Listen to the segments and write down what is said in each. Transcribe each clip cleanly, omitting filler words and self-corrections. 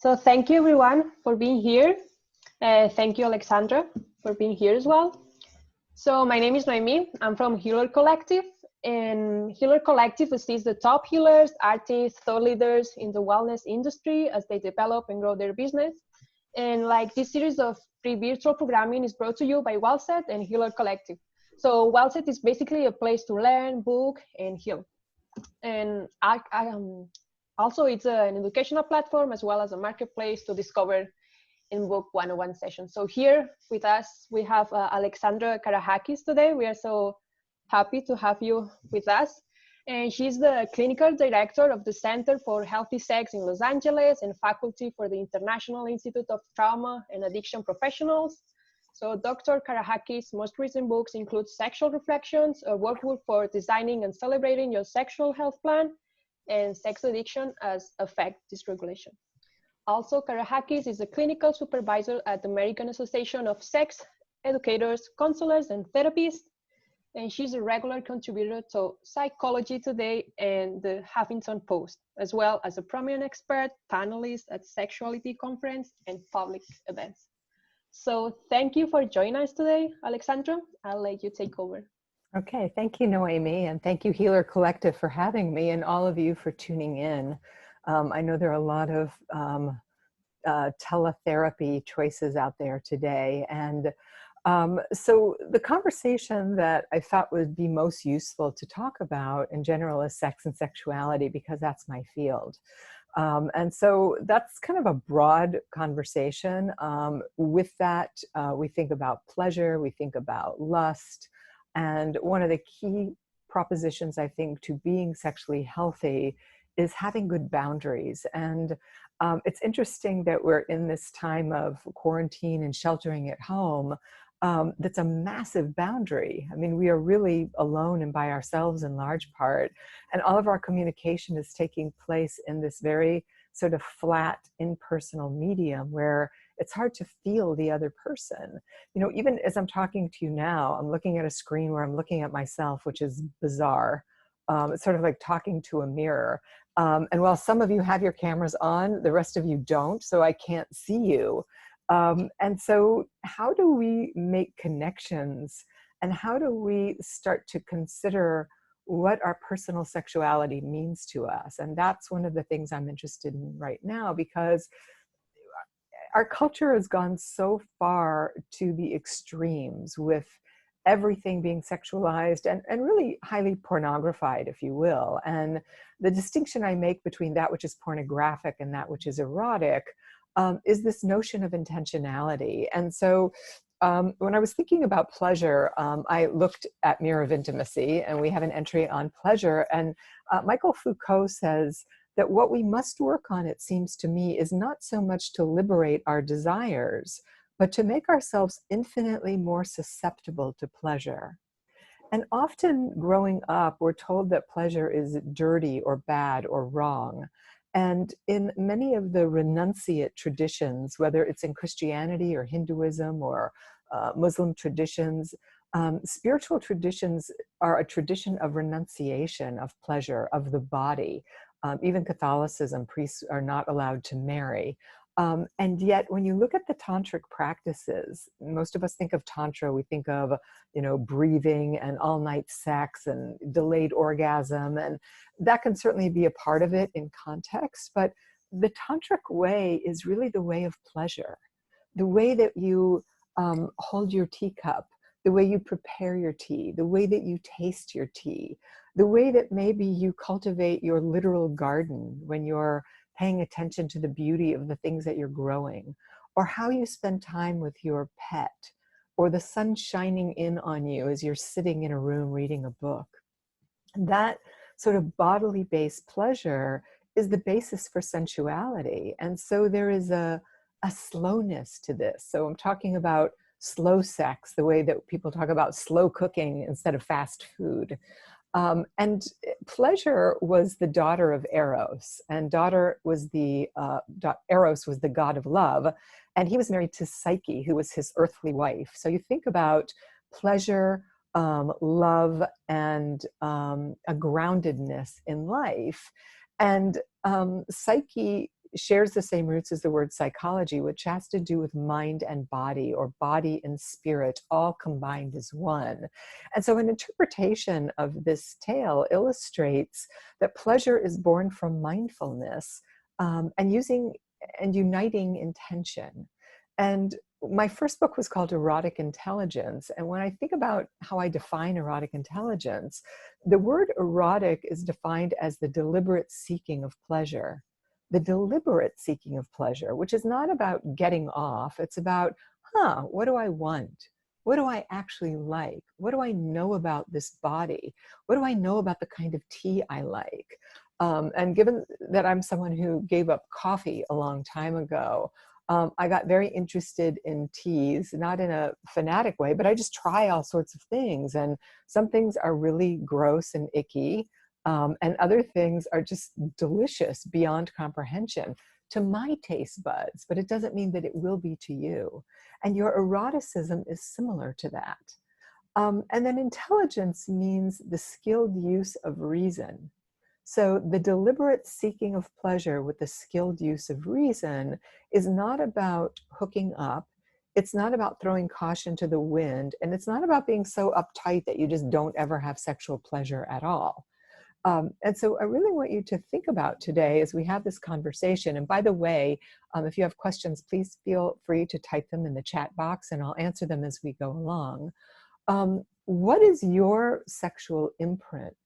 So thank you everyone for being here. Thank you, Alexandra, for being here as well. So my name is Noemi. I'm from Healer Collective, and Healer Collective assists the top healers, artists, thought leaders in the wellness industry as they develop and grow their business. And like this series of free virtual programming is brought to you by WellSet and Healer Collective. So WellSet is basically a place to learn, book, and heal. And also it's an educational platform as well as a marketplace to discover and book one-on-one sessions. So here with us, we have Alexandra Katehakis today. We are so happy to have you with us. And she's the clinical director of the Center for Healthy Sex in Los Angeles and faculty for the International Institute of Trauma and Addiction Professionals. So Dr. Katehakis' most recent books include Sexual Reflections, a workbook for designing and celebrating your sexual health plan, and Sex Addiction as Affect Dysregulation. Also, Katehakis is a clinical supervisor at the American Association of Sex Educators, Counselors, and Therapists, and she's a regular contributor to Psychology Today and the Huffington Post, as well as a prominent expert panelist at Sexuality conference and public events. So thank you for joining us today, Alexandra. I'll let you take over. Okay, thank you, Noemi, and thank you, Healer Collective, for having me, and all of you for tuning in. I know there are a lot of teletherapy choices out there today, and so the conversation that I thought would be most useful to talk about in general is sex and sexuality, because that's my field. And so that's kind of a broad conversation. With that, we think about pleasure, we think about lust, and one of the key propositions, I think, to being sexually healthy is having good boundaries. And it's interesting that we're in this time of quarantine and sheltering at home. That's a massive boundary. I mean, we are really alone and by ourselves in large part, and all of our communication is taking place in this very sort of flat, impersonal medium where it's hard to feel the other person. You know, even as I'm talking to you now, I'm looking at a screen where I'm looking at myself, which is bizarre. It's sort of like talking to a mirror. And while some of you have your cameras on, the rest of you don't, so I can't see you. And so how do we make connections, and how do we start to consider what our personal sexuality means to us? And that's one of the things I'm interested in right now, because our culture has gone so far to the extremes, with everything being sexualized and really highly pornographied, if you will. And the distinction I make between that which is pornographic and that which is erotic is this notion of intentionality. And so when I was thinking about pleasure, I looked at Mirror of Intimacy, and we have an entry on pleasure. And Michael Foucault says that what we must work on, it seems to me, is not so much to liberate our desires, but to make ourselves infinitely more susceptible to pleasure. And often growing up, we're told that pleasure is dirty or bad or wrong. And in many of the renunciate traditions, whether it's in Christianity or Hinduism or Muslim traditions, spiritual traditions are a tradition of renunciation of pleasure, of the body. Even Catholicism, priests are not allowed to marry. And yet, when you look at the tantric practices, most of us think of tantra, we think of, you know, breathing and all-night sex and delayed orgasm, and that can certainly be a part of it in context, but the tantric way is really the way of pleasure, the way that you hold your teacup, the way you prepare your tea, the way that you taste your tea, the way that maybe you cultivate your literal garden when you're paying attention to the beauty of the things that you're growing, or how you spend time with your pet, or the sun shining in on you as you're sitting in a room reading a book. That sort of bodily based pleasure is the basis for sensuality. And so there is a slowness to this. So I'm talking about slow sex, the way that people talk about slow cooking instead of fast food. And pleasure was the daughter of Eros, and Eros was the god of love, and he was married to Psyche, who was his earthly wife. So you think about pleasure, love, and a groundedness in life. And Psyche shares the same roots as the word psychology, which has to do with mind and body, or body and spirit, all combined as one. And so an interpretation of this tale illustrates that pleasure is born from mindfulness, and using and uniting intention. And my first book was called Erotic Intelligence. And when I think about how I define erotic intelligence, the word erotic is defined as the deliberate seeking of pleasure. The deliberate seeking of pleasure, which is not about getting off. It's about, what do I want? What do I actually like? What do I know about this body? What do I know about the kind of tea I like? And given that I'm someone who gave up coffee a long time ago, I got very interested in teas, not in a fanatic way, but I just try all sorts of things. And some things are really gross and icky, and other things are just delicious beyond comprehension to my taste buds, but it doesn't mean that it will be to you. And your eroticism is similar to that. And then intelligence means the skilled use of reason. So the deliberate seeking of pleasure with the skilled use of reason is not about hooking up. It's not about throwing caution to the wind. And it's not about being so uptight that you just don't ever have sexual pleasure at all. And so I really want you to think about today as we have this conversation. And by the way, if you have questions, please feel free to type them in the chat box and I'll answer them as we go along. What is your sexual imprint?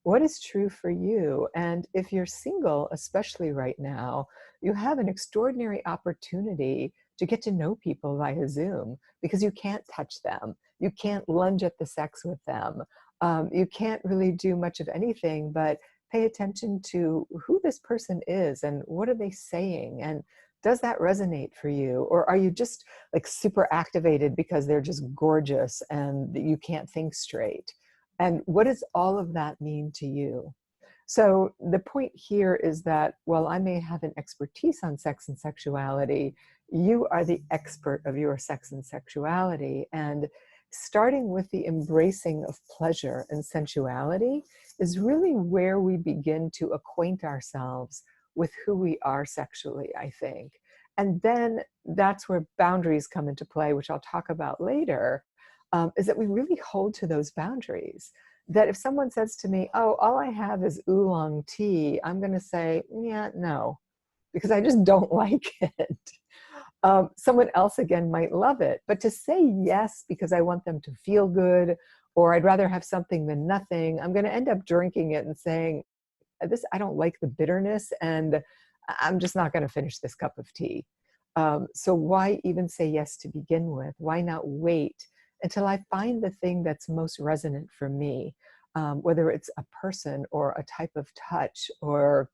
What is true for you? And if you're single, especially right now, you have an extraordinary opportunity to get to know people via Zoom, because you can't touch them. You can't lunge at the sex with them. You can't really do much of anything but pay attention to who this person is and what are they saying, and does that resonate for you? Or are you just like super activated because they're just gorgeous and you can't think straight? And what does all of that mean to you? So the point here is that while I may have an expertise on sex and sexuality, you are the expert of your sex and sexuality. And starting with the embracing of pleasure and sensuality is really where we begin to acquaint ourselves with who we are sexually, I think. And then that's where boundaries come into play, which I'll talk about later. Is that we really hold to those boundaries. That if someone says to me, oh, all I have is oolong tea, I'm going to say, yeah, no, because I just don't like it. Someone else, again, might love it. But to say yes because I want them to feel good, or I'd rather have something than nothing, I'm going to end up drinking it and saying, I don't like the bitterness, and I'm just not going to finish this cup of tea. So why even say yes to begin with? Why not wait until I find the thing that's most resonant for me, whether it's a person or a type of touch or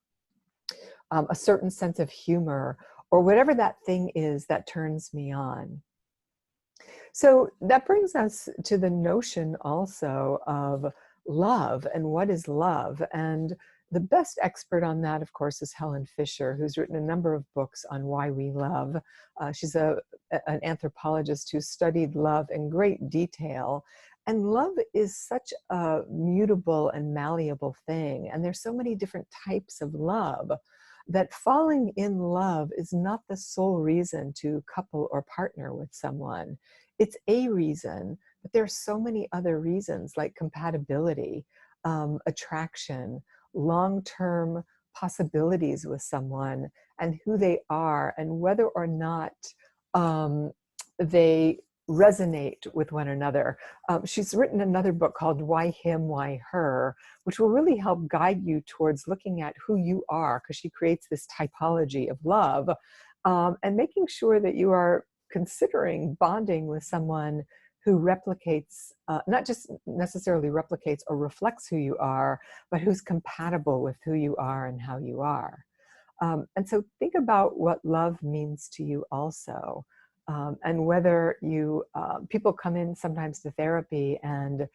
a certain sense of humor or whatever that thing is that turns me on. So that brings us to the notion also of love and what is love. And the best expert on that, of course, is Helen Fisher, who's written a number of books on why we love. She's an anthropologist who studied love in great detail. And love is such a mutable and malleable thing. And there's so many different types of love that falling in love is not the sole reason to couple or partner with someone. It's a reason, but there are so many other reasons like compatibility, attraction, long-term possibilities with someone and who they are and whether or not they resonate with one another. She's written another book called Why Him, Why Her, which will really help guide you towards looking at who you are, because she creates this typology of love, and making sure that you are considering bonding with someone who replicates, not just necessarily replicates or reflects who you are, but who's compatible with who you are and how you are. And so think about what love means to you also. And whether you, people come in sometimes to therapy and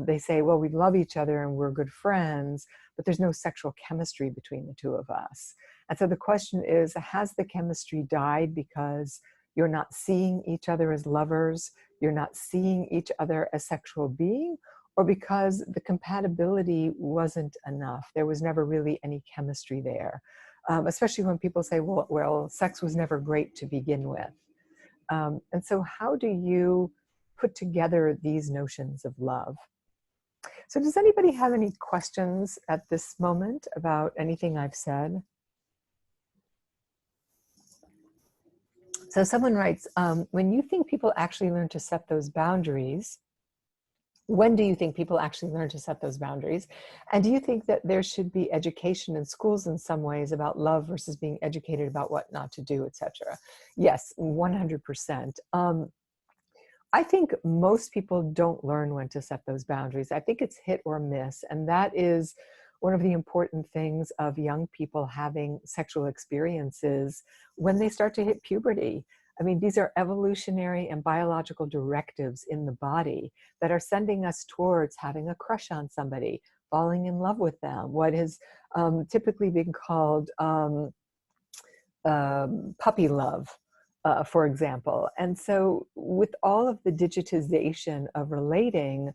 they say, well, we love each other and we're good friends, but there's no sexual chemistry between the two of us. And so the question is, has the chemistry died because you're not seeing each other as lovers, you're not seeing each other as sexual being, or because the compatibility wasn't enough? There was never really any chemistry there. especially when people say, well, sex was never great to begin with. And so how do you put together these notions of love? So does anybody have any questions at this moment about anything I've said? So someone writes, when you think people actually learn to set those boundaries, when do you think people actually learn to set those boundaries? And do you think that there should be education in schools in some ways about love versus being educated about what not to do, etc.? Yes, 100%. I think most people don't learn when to set those boundaries. I think it's hit or miss. And that is one of the important things of young people having sexual experiences when they start to hit puberty. I mean, these are evolutionary and biological directives in the body that are sending us towards having a crush on somebody, falling in love with them, what has typically been called puppy love. For example. And so with all of the digitization of relating,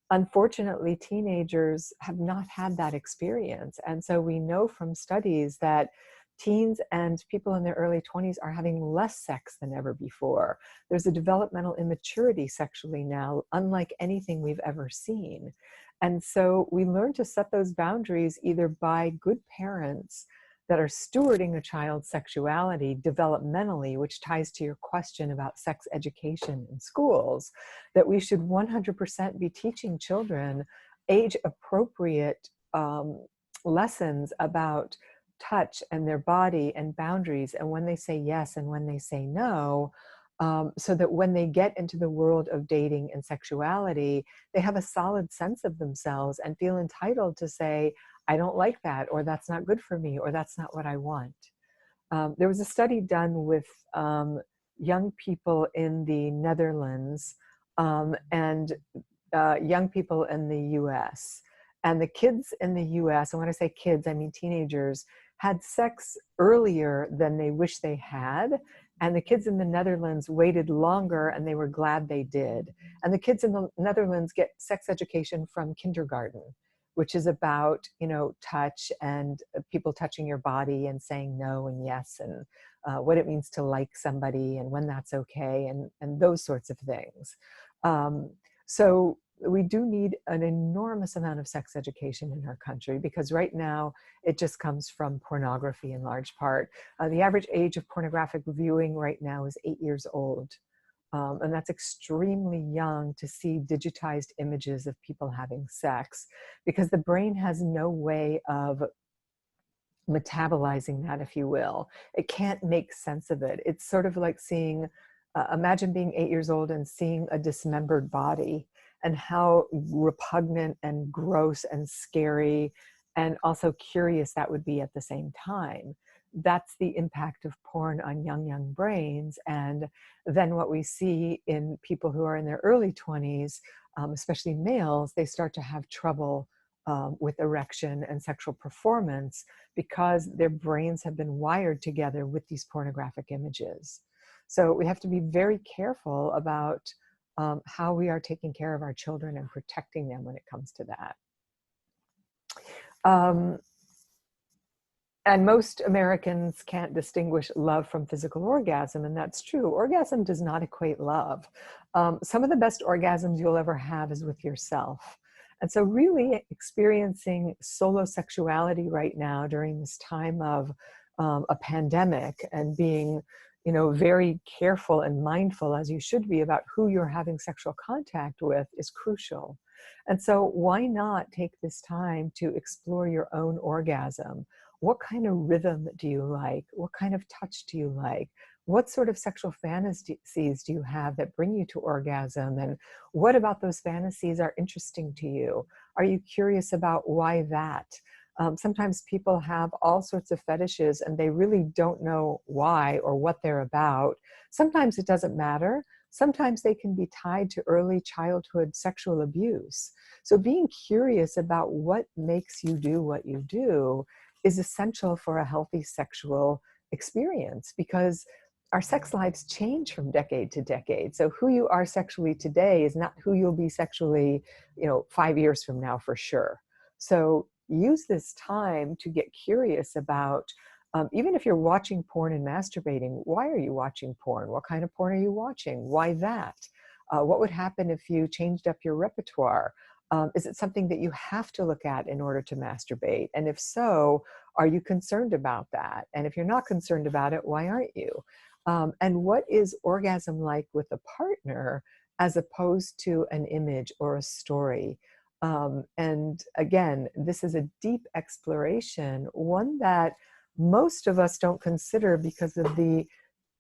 unfortunately, teenagers have not had that experience. And so we know from studies that teens and people in their early 20s are having less sex than ever before. There's a developmental immaturity sexually now, unlike anything we've ever seen. And so we learn to set those boundaries either by good parents that are stewarding a child's sexuality developmentally, which ties to your question about sex education in schools, that we should 100% be teaching children age-appropriate lessons about touch and their body and boundaries, and when they say yes and when they say no, so that when they get into the world of dating and sexuality, they have a solid sense of themselves and feel entitled to say, I don't like that, or that's not good for me, or that's not what I want. There was a study done with young people in the Netherlands and young people in the US. And the kids in the US, and when I say kids, I mean teenagers, had sex earlier than they wish they had. And the kids in the Netherlands waited longer and they were glad they did. And the kids in the Netherlands get sex education from kindergarten, which is about, you know, touch and people touching your body and saying no and yes, and what it means to like somebody and when that's okay, and those sorts of things. So we do need an enormous amount of sex education in our country, because right now it just comes from pornography in large part. The average age of pornographic viewing right now is 8 years old. And that's extremely young to see digitized images of people having sex, because the brain has no way of metabolizing that, if you will. It can't make sense of it. It's sort of like seeing, imagine being 8 years old and seeing a dismembered body, and how repugnant and gross and scary and also curious that would be at the same time. That's the impact of porn on young brains. And then what we see in people who are in their early 20s, especially males, they start to have trouble with erection and sexual performance because their brains have been wired together with these pornographic images. So we have to be very careful about how we are taking care of our children and protecting them when it comes to that. And most Americans can't distinguish love from physical orgasm, and that's true. Orgasm does not equate love. Some of the best orgasms you'll ever have is with yourself. And so really experiencing solo sexuality right now during this time of a pandemic, and being, you know, very careful and mindful, as you should be, about who you're having sexual contact with is crucial. And so why not take this time to explore your own orgasm? What kind of rhythm do you like? What kind of touch do you like? What sort of sexual fantasies do you have that bring you to orgasm? And what about those fantasies are interesting to you? Are you curious about why that? Sometimes people have all sorts of fetishes and they really don't know why or what they're about. Sometimes it doesn't matter. Sometimes they can be tied to early childhood sexual abuse. So being curious about what makes you do what you do is essential for a healthy sexual experience, because our sex lives change from decade to decade. So who you are sexually today is not who you'll be sexually, 5 years from now for sure. So use this time to get curious about Even if you're watching porn and masturbating, why are you watching porn? What kind of porn are you watching? Why that? What would happen if you changed up your repertoire? Is it something that you have to look at in order to masturbate? And if so, are you concerned about that? And if you're not concerned about it, why aren't you? And what is orgasm like with a partner as opposed to an image or a story? And again, this is a deep exploration, one that most of us don't consider because of the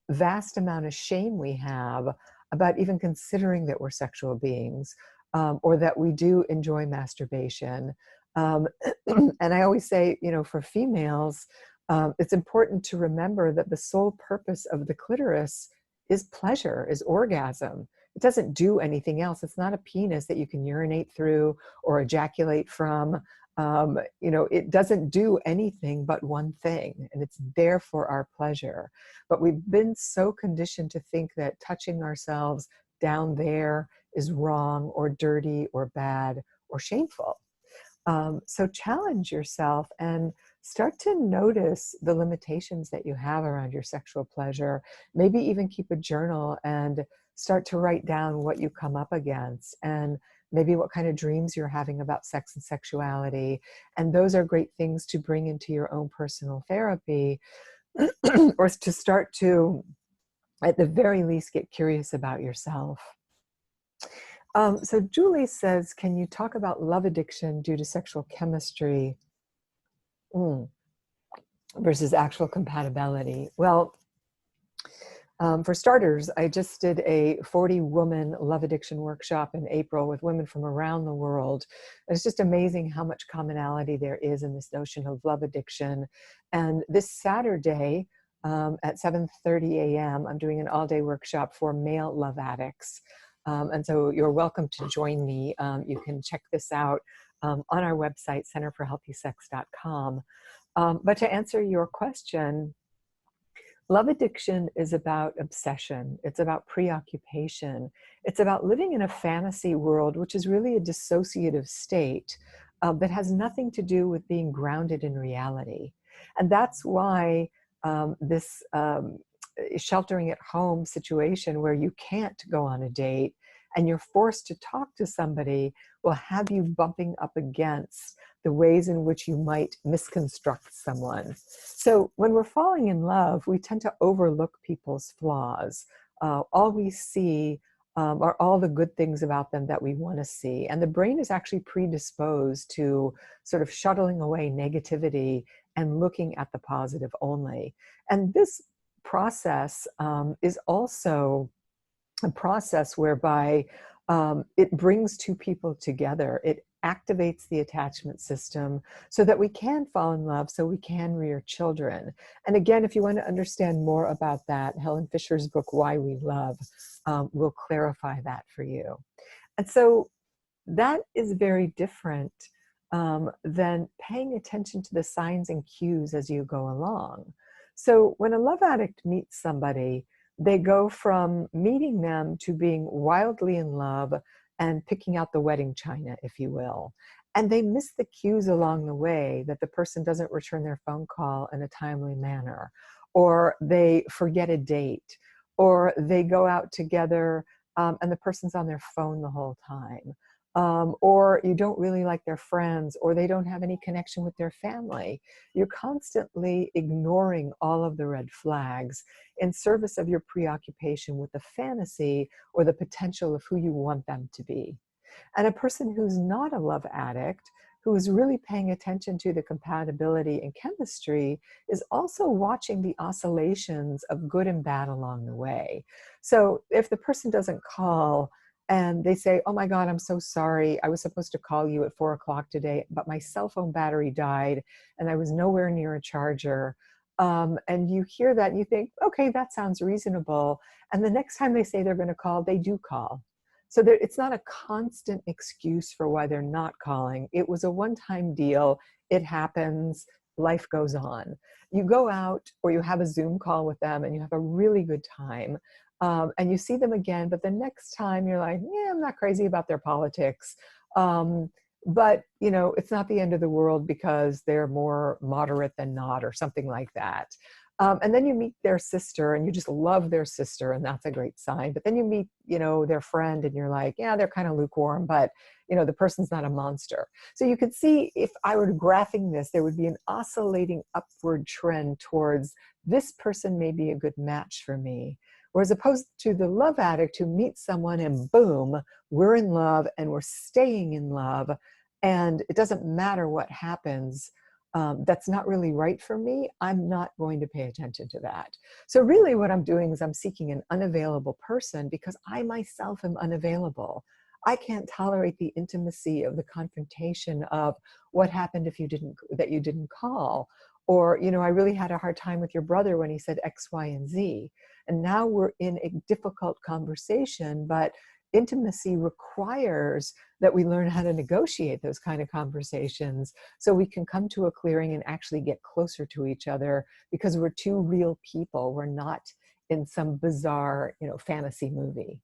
vast amount of shame we have about even considering that we're sexual beings, or that we do enjoy masturbation. And I always say, you know, for females, it's important to remember that the sole purpose of the clitoris is pleasure, is orgasm. It doesn't do anything else. It's not a penis that you can urinate through or ejaculate from. You know, it doesn't do anything but one thing, and it's there for our pleasure. But we've been so conditioned to think that touching ourselves down there is wrong or dirty or bad or shameful. So challenge yourself and start to notice the limitations that you have around your sexual pleasure. Maybe even keep a journal and start to write down what you come up against, and maybe what kind of dreams you're having about sex and sexuality. And those are great things to bring into your own personal therapy, or to start to, at the very least, get curious about yourself. So Julie says, can you talk about love addiction due to sexual chemistry versus actual compatibility? Well, for starters, I just did a 40-woman love addiction workshop in April with women from around the world. It's just amazing how much commonality there is in this notion of love addiction. And this Saturday at 7:30 a.m., I'm doing an all-day workshop for male love addicts. And so you're welcome to join me. You can check this out on our website, centerforhealthysex.com. But to answer your question, love addiction is about obsession. It's about preoccupation. It's about living in a fantasy world, which is really a dissociative state that has nothing to do with being grounded in reality. And that's why this sheltering at home situation where you can't go on a date and you're forced to talk to somebody will have you bumping up against the ways in which you might misconstruct someone. So when we're falling in love, we tend to overlook people's flaws. All we see are all the good things about them that we want to see. And the brain is actually predisposed to sort of shuttling away negativity and looking at the positive only. And this process is also a process whereby it brings two people together. It activates the attachment system so that we can fall in love, so we can rear children. And again, if you want to understand more about that, Helen Fisher's book, Why We Love, will clarify that for you. And so that is very different than paying attention to the signs and cues as you go along. So when a love addict meets somebody, they go from meeting them to being wildly in love and picking out the wedding china, if you will. And they miss the cues along the way, that the person doesn't return their phone call in a timely manner, or they forget a date, or they go out together and the person's on their phone the whole time. Or you don't really like their friends, or they don't have any connection with their family. You're constantly ignoring all of the red flags in service of your preoccupation with the fantasy or the potential of who you want them to be. And a person who's not a love addict, who is really paying attention to the compatibility and chemistry, is also watching the oscillations of good and bad along the way. So if the person doesn't call, and they say, oh my God, I'm so sorry. I was supposed to call you at 4 o'clock today, but my cell phone battery died and I was nowhere near a charger. And you hear that and you think, okay, that sounds reasonable. And the next time they say they're going to call, they do call. So it's not a constant excuse for why they're not calling. It was a one-time deal. It happens. Life goes on. You go out or you have a Zoom call with them and you have a really good time. And you see them again, but the next time you're like, yeah, I'm not crazy about their politics. but you know, it's not the end of the world because they're more moderate than not or something like that. And then you meet their sister and you just love their sister, and that's a great sign. But then you meet, you know, their friend and you're like, yeah, they're kind of lukewarm, but you know, the person's not a monster. So you could see, if I were graphing this, there would be an oscillating upward trend towards this person may be a good match for me. Whereas opposed to the love addict who meets someone and boom, we're in love and we're staying in love. And it doesn't matter what happens. That's not really right for me. I'm not going to pay attention to that. So really what I'm doing is I'm seeking an unavailable person because I myself am unavailable. I can't tolerate the intimacy of the confrontation of what happened if you didn't call. Or, you know, I really had a hard time with your brother when he said X, Y, and Z. And now we're in a difficult conversation, but intimacy requires that we learn how to negotiate those kind of conversations so we can come to a clearing and actually get closer to each other, because we're two real people. We're not in some bizarre, you know, fantasy movie.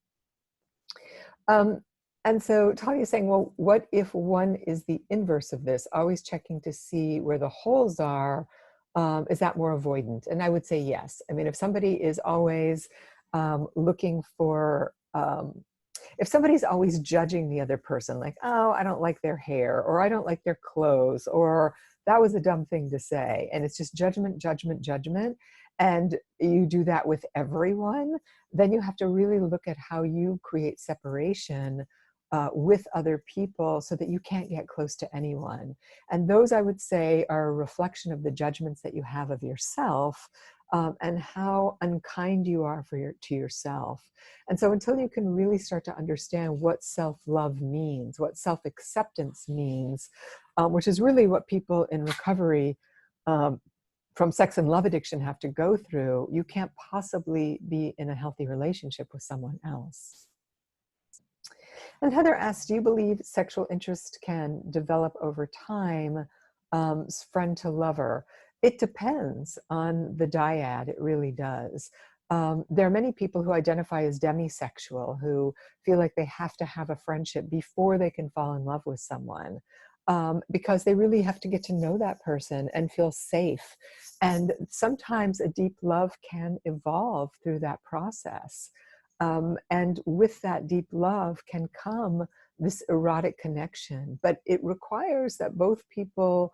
And so Talia's saying, well, what if one is the inverse of this, always checking to see where the holes are? Is that more avoidant? And I would say yes. I mean, if somebody is always looking for, if somebody's always judging the other person, like, oh, I don't like their hair, or I don't like their clothes, or that was a dumb thing to say, and it's just judgment, judgment, judgment, and you do that with everyone, then you have to really look at how you create separation with other people so that you can't get close to anyone. And those, I would say, are a reflection of the judgments that you have of yourself, and how unkind you are to yourself. And so until you can really start to understand what self-love means, what self-acceptance means, which is really what people in recovery from sex and love addiction have to go through, you can't possibly be in a healthy relationship with someone else. And Heather asks, do you believe sexual interest can develop over time, friend to lover? It depends on the dyad, it really does. There are many people who identify as demisexual who feel like they have to have a friendship before they can fall in love with someone, because they really have to get to know that person and feel safe. And sometimes a deep love can evolve through that process. And with that deep love can come this erotic connection, but it requires that both people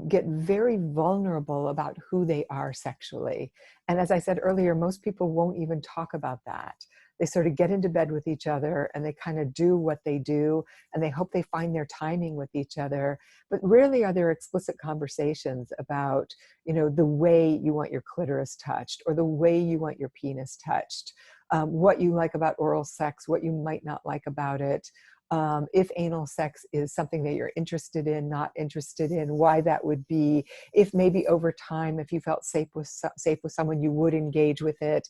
get very vulnerable about who they are sexually. And as I said earlier, most people won't even talk about that. They sort of get into bed with each other and they kind of do what they do, and they hope they find their timing with each other. But rarely are there explicit conversations about, you know, the way you want your clitoris touched, or the way you want your penis touched. What you like about oral sex, what you might not like about it, if anal sex is something that you're interested in, not interested in, why that would be, if maybe over time, if you felt safe with someone, you would engage with it.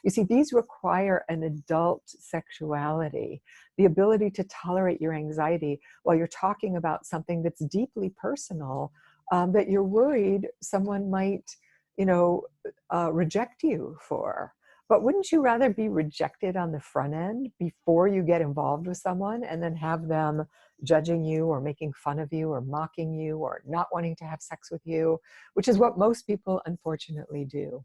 You see, these require an adult sexuality, the ability to tolerate your anxiety while you're talking about something that's deeply personal, that you're worried someone might, you know, reject you for. But wouldn't you rather be rejected on the front end before you get involved with someone, and then have them judging you or making fun of you or mocking you or not wanting to have sex with you, which is what most people unfortunately do.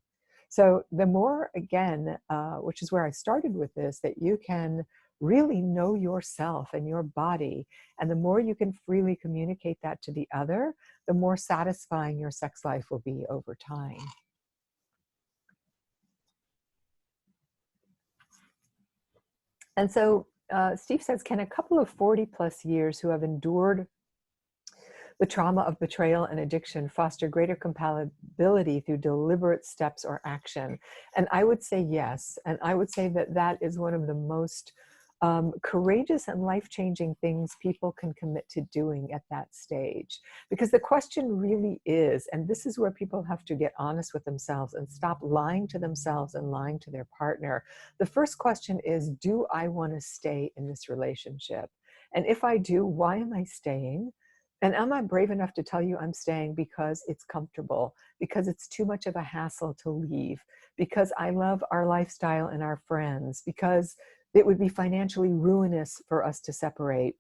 So the more, again, which is where I started with this, that you can really know yourself and your body, and the more you can freely communicate that to the other, the more satisfying your sex life will be over time. And so Steve says, can a couple of 40+ years who have endured the trauma of betrayal and addiction foster greater compatibility through deliberate steps or action? And I would say yes. And I would say that that is one of the most courageous and life-changing things people can commit to doing at that stage. Because the question really is, and this is where people have to get honest with themselves and stop lying to themselves and lying to their partner. The first question is, do I want to stay in this relationship? And if I do, why am I staying? And am I brave enough to tell you I'm staying because it's comfortable, because it's too much of a hassle to leave, because I love our lifestyle and our friends, because it would be financially ruinous for us to separate,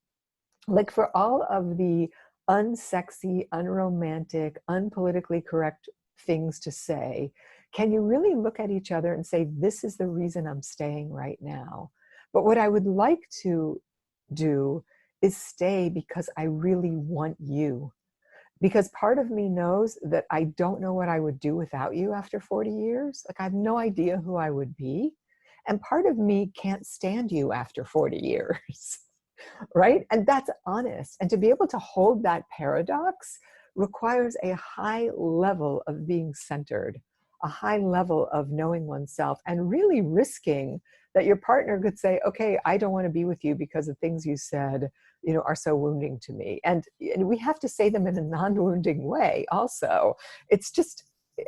like for all of the unsexy, unromantic, unpolitically correct things to say, can you really look at each other and say, this is the reason I'm staying right now? But what I would like to do is stay because I really want you. Because part of me knows that I don't know what I would do without you after 40 years. Like I have no idea who I would be. And part of me can't stand you after 40 years. Right? And that's honest. And to be able to hold that paradox requires a high level of being centered, a high level of knowing oneself, and really risking that your partner could say, okay, I don't want to be with you because the things you said, you know, are so wounding to me. And we have to say them in a non-wounding way also. It's just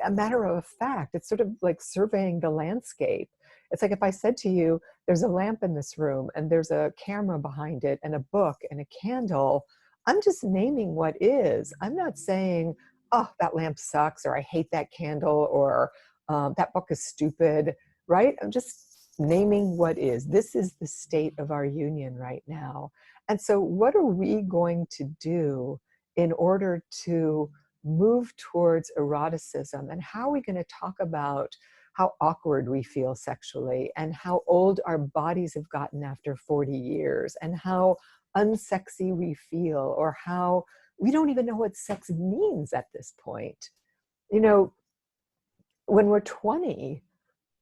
a matter of fact. It's sort of like surveying the landscape. It's like if I said to you, there's a lamp in this room and there's a camera behind it and a book and a candle, I'm just naming what is. I'm not saying, oh, that lamp sucks, or I hate that candle, or that book is stupid, right? I'm just naming what is. This is the state of our union right now. And so what are we going to do in order to move towards eroticism? And how are we going to talk about how awkward we feel sexually, and how old our bodies have gotten after 40 years, and how unsexy we feel, or how we don't even know what sex means at this point. You know, when we're 20,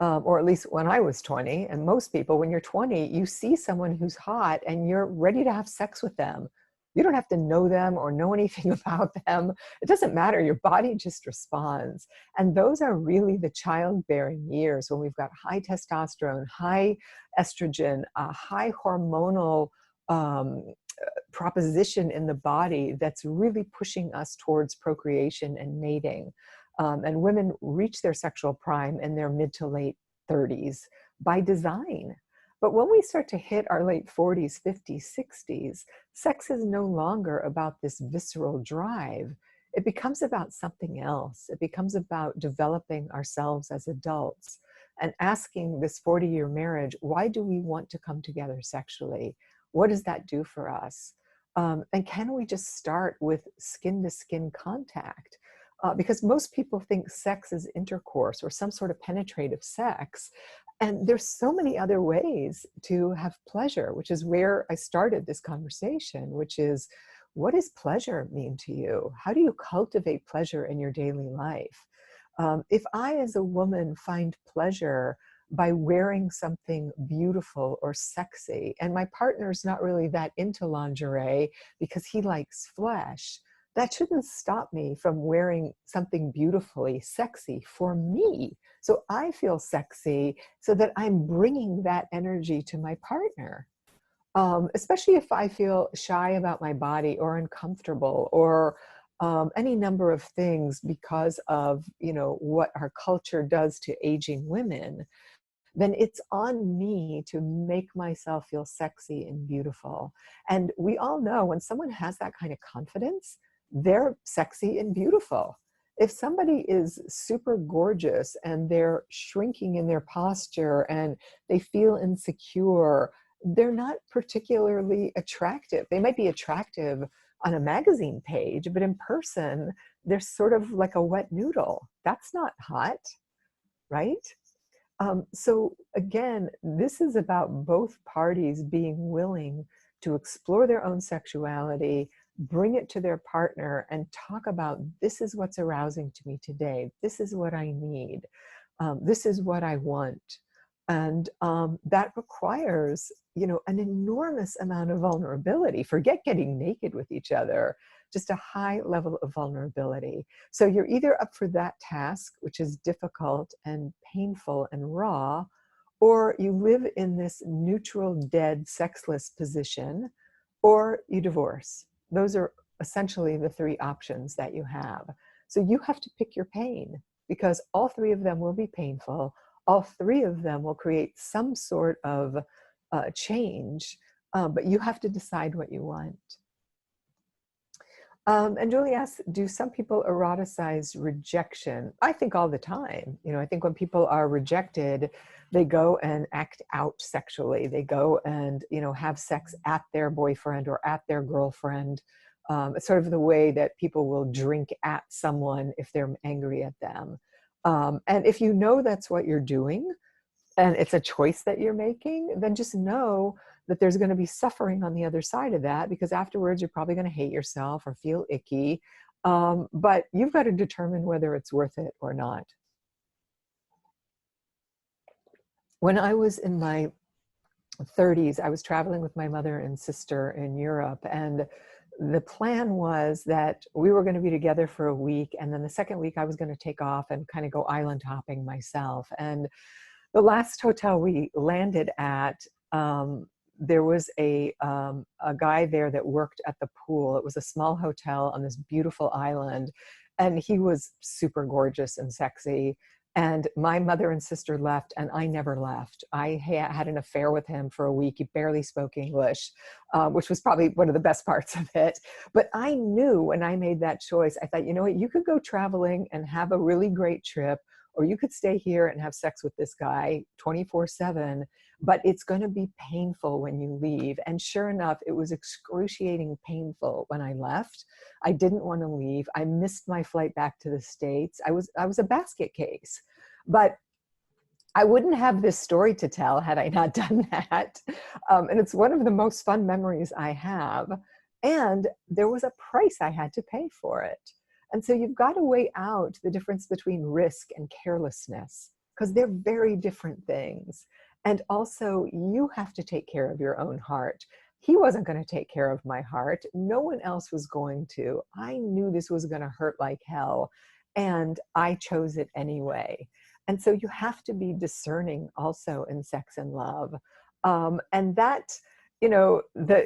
or at least when I was 20, and most people, when you're 20, you see someone who's hot and you're ready to have sex with them. You don't have to know them or know anything about them. It doesn't matter. Your body just responds. And those are really the childbearing years when we've got high testosterone, high estrogen, high hormonal proposition in the body that's really pushing us towards procreation and mating. And women reach their sexual prime in their mid to late 30s by design. But when we start to hit our late 40s, 50s, 60s, sex is no longer about this visceral drive. It becomes about something else. It becomes about developing ourselves as adults and asking this 40-year marriage, why do we want to come together sexually? What does that do for us? And can we just start with skin-to-skin contact? Because most people think sex is intercourse or some sort of penetrative sex. And there's so many other ways to have pleasure, which is where I started this conversation, which is, what does pleasure mean to you? How do you cultivate pleasure in your daily life? If I, as a woman, find pleasure by wearing something beautiful or sexy, and my partner's not really that into lingerie because he likes flesh, that shouldn't stop me from wearing something beautifully sexy for me. So I feel sexy so that I'm bringing that energy to my partner. Especially if I feel shy about my body or uncomfortable or any number of things because of, you know, what our culture does to aging women, then it's on me to make myself feel sexy and beautiful. And we all know when someone has that kind of confidence, they're sexy and beautiful. If somebody is super gorgeous and they're shrinking in their posture and they feel insecure, they're not particularly attractive. They might be attractive on a magazine page, but in person, they're sort of like a wet noodle. That's not hot, right? So again, this is about both parties being willing to explore their own sexuality, bring it to their partner, and talk about, this is what's arousing to me today. This is what I need. This is what I want. And that requires, you know, an enormous amount of vulnerability. Forget getting naked with each other, just a high level of vulnerability. So you're either up for that task, which is difficult and painful and raw, or you live in this neutral, dead, sexless position, or you divorce. Those are essentially the three options that you have. So you have to pick your pain, because all three of them will be painful. All three of them will create some sort of change, but you have to decide what you want. And Julie asks, do some people eroticize rejection? I think all the time. You know, I think when people are rejected, they go and act out sexually. They go and, you know, have sex at their boyfriend or at their girlfriend. It's sort of the way that people will drink at someone if they're angry at them. And if you know that's what you're doing, and it's a choice that you're making, then just know that there's going to be suffering on the other side of that, because afterwards you're probably going to hate yourself or feel icky. But you've got to determine whether it's worth it or not. When I was in my 30s, I was traveling with my mother and sister in Europe, and the plan was that we were going to be together for a week, and then the second week I was going to take off and kind of go island hopping myself. And the last hotel we landed at, there was a guy there that worked at the pool. It was a small hotel on this beautiful island, and he was super gorgeous and sexy. And my mother and sister left, and I never left. I had an affair with him for a week. He barely spoke English, which was probably one of the best parts of it. But I knew when I made that choice, I thought, you know what, you could go traveling and have a really great trip, or you could stay here and have sex with this guy 24/7, but it's going to be painful when you leave. And sure enough, it was excruciating painful when I left. I didn't want to leave. I missed my flight back to the States. I was a basket case, but I wouldn't have this story to tell had I not done that. And it's one of the most fun memories I have. And there was a price I had to pay for it. And so you've got to weigh out the difference between risk and carelessness, because they're very different things. And also, you have to take care of your own heart. He wasn't going to take care of my heart. No one else was going to. I knew this was going to hurt like hell, and I chose it anyway. And so you have to be discerning also in sex and love. And that, you know,